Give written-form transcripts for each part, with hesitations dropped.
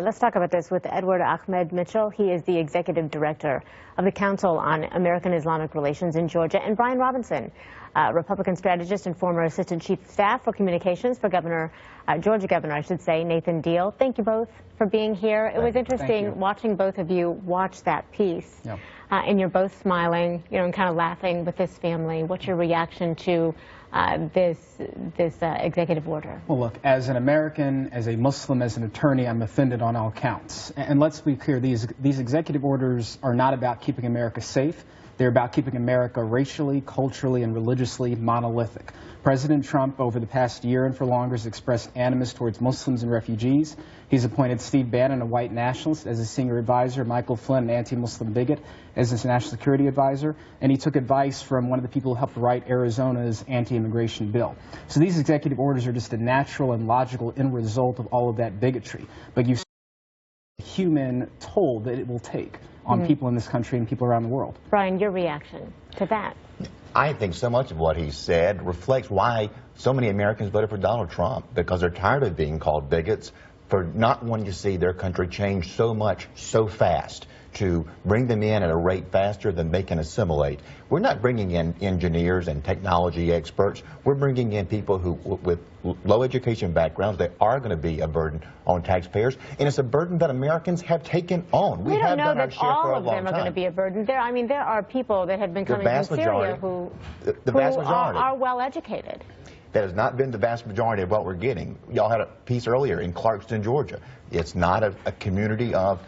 Let's talk about this with Edward Ahmed Mitchell. He is the executive director of the Council on American-Islamic Relations in Georgia. And Brian Robinson, Republican strategist and former assistant chief of staff for communications for Georgia Governor, I should say, Nathan Deal. Thank you both for being here. It was interesting watching both of you watch that piece. Yep. And you're both smiling, and kind of laughing with this family. What's your reaction to this executive order? Well, look, as an American, as a Muslim, as an attorney, I'm offended on all counts. And let's be clear, these executive orders are not about keeping America safe. They're about keeping America racially, culturally, and religiously monolithic. President Trump, over the past year and for longer, has expressed animus towards Muslims and refugees. He's appointed Steve Bannon, a white nationalist, as a senior advisor, Michael Flynn, an anti-Muslim bigot, as his national security advisor, and he took advice from one of the people who helped write Arizona's anti-immigration bill. So these executive orders are just a natural and logical end result of all of that bigotry. But you've seen the human toll that it will take on people in this country and people around the world. Brian, your reaction to that? I think so much of what he said reflects why so many Americans voted for Donald Trump, because they're tired of being called bigots, for not wanting to see their country change so much so fast, to bring them in at a rate faster than they can assimilate. We're not bringing in engineers and technology experts. We're bringing in people who, with low education backgrounds, they are going to be a burden on taxpayers, and it's a burden that Americans have taken on. We don't know that all of them are going to be a burden. There are people that have been coming from Syria who are well educated. That has not been the vast majority of what we're getting. Y'all had a piece earlier in Clarkston, Georgia. It's not a community of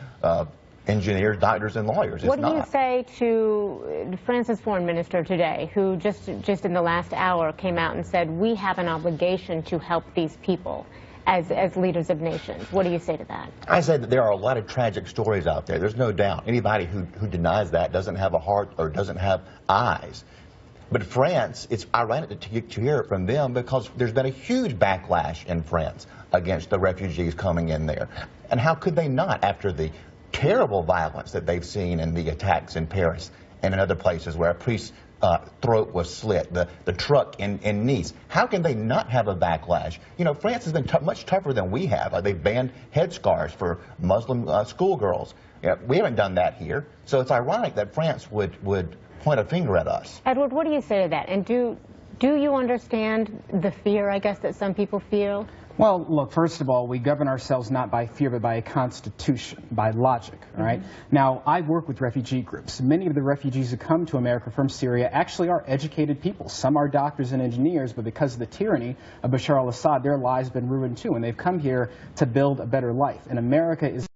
engineers, doctors, and lawyers. What do you say to France's foreign minister today, who just in the last hour came out and said, we have an obligation to help these people as leaders of nations? What do you say to that? I say that there are a lot of tragic stories out there. There's no doubt. Anybody who denies that doesn't have a heart or doesn't have eyes. But France, it's ironic to hear it from them, because there's been a huge backlash in France against the refugees coming in there. And how could they not, after the terrible violence that they've seen in the attacks in Paris and in other places where a priest's throat was slit, the truck in Nice? How can they not have a backlash? France has been much tougher than we have. They've banned headscarves for Muslim schoolgirls. We haven't done that here. So it's ironic that France would point a finger at us. Edward, what do you say to that? And do you understand the fear, I guess, that some people feel? Well, look, first of all, we govern ourselves not by fear, but by a constitution, by logic, all right? Now, I work with refugee groups. Many of the refugees who come to America from Syria actually are educated people. Some are doctors and engineers, but because of the tyranny of Bashar al-Assad, their lives have been ruined too, and they've come here to build a better life. And America is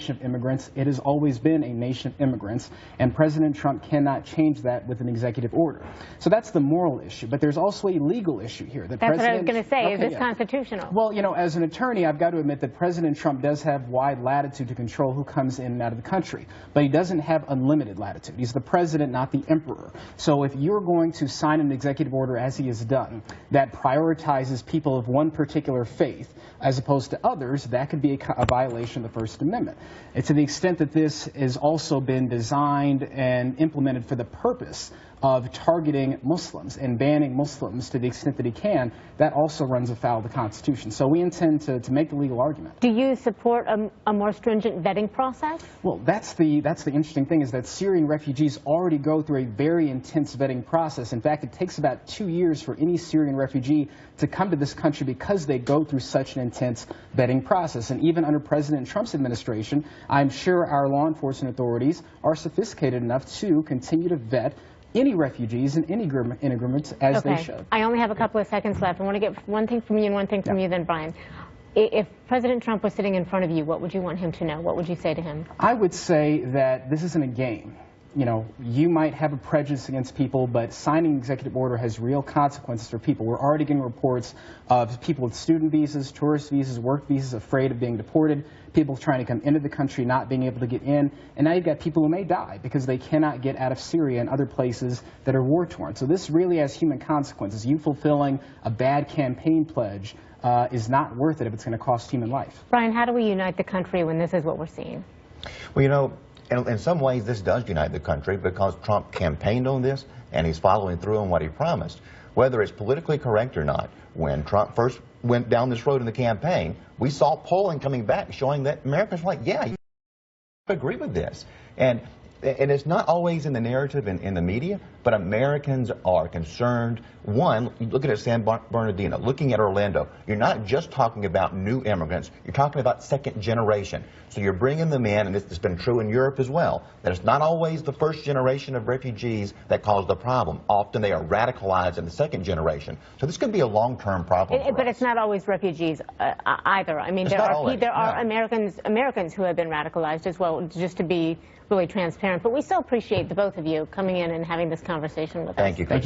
of immigrants. It has always been a nation of immigrants, and President Trump cannot change that with an executive order. So that's the moral issue, but there's also a legal issue here. That's what I was going to say. Is this constitutional? Well, as an attorney, I've got to admit that President Trump does have wide latitude to control who comes in and out of the country, but he doesn't have unlimited latitude. He's the president, not the emperor. So if you're going to sign an executive order, as he has done, that prioritizes people of one particular faith as opposed to others, that could be a violation of the First Amendment. And to the extent that this has also been designed and implemented for the purpose of targeting Muslims and banning Muslims to the extent that he can, that also runs afoul of the Constitution. So we intend to make the legal argument. Do you support a more stringent vetting process? Well, that's the interesting thing, is that Syrian refugees already go through a very intense vetting process. In fact, it takes about 2 years for any Syrian refugee to come to this country because they go through such an intense vetting process. And even under President Trump's administration, I'm sure our law enforcement authorities are sophisticated enough to continue to vet any refugees and any immigrants as they should. I only have a couple of seconds left. I want to get one thing from you and one thing from you, then Brian. If President Trump was sitting in front of you, what would you want him to know? What would you say to him? I would say that this isn't a game. You might have a prejudice against people, but signing an executive order has real consequences for people. We're already getting reports of people with student visas, tourist visas, work visas, afraid of being deported, people trying to come into the country not being able to get in, and now you've got people who may die because they cannot get out of Syria and other places that are war-torn. So this really has human consequences. You fulfilling a bad campaign pledge is not worth it if it's going to cost human life. Brian, how do we unite the country when this is what we're seeing? Well, in some ways, this does unite the country because Trump campaigned on this and he's following through on what he promised. whether it's politically correct or not. When Trump first went down this road in the campaign, we saw polling coming back showing that Americans were like, yeah, you agree with this. And it's not always in the narrative in the media, but Americans are concerned. One, looking at San Bernardino, looking at Orlando, you're not just talking about new immigrants, you're talking about second generation. So you're bringing them in, and it's been true in Europe as well, that it's not always the first generation of refugees that cause the problem. Often they are radicalized in the second generation. So this could be a long-term problem for But us. it's not always refugees either. I mean, It's there not are always, Americans who have been radicalized as well, just to be really transparent. But we still appreciate the both of you coming in and having this conversation with us. Thank you.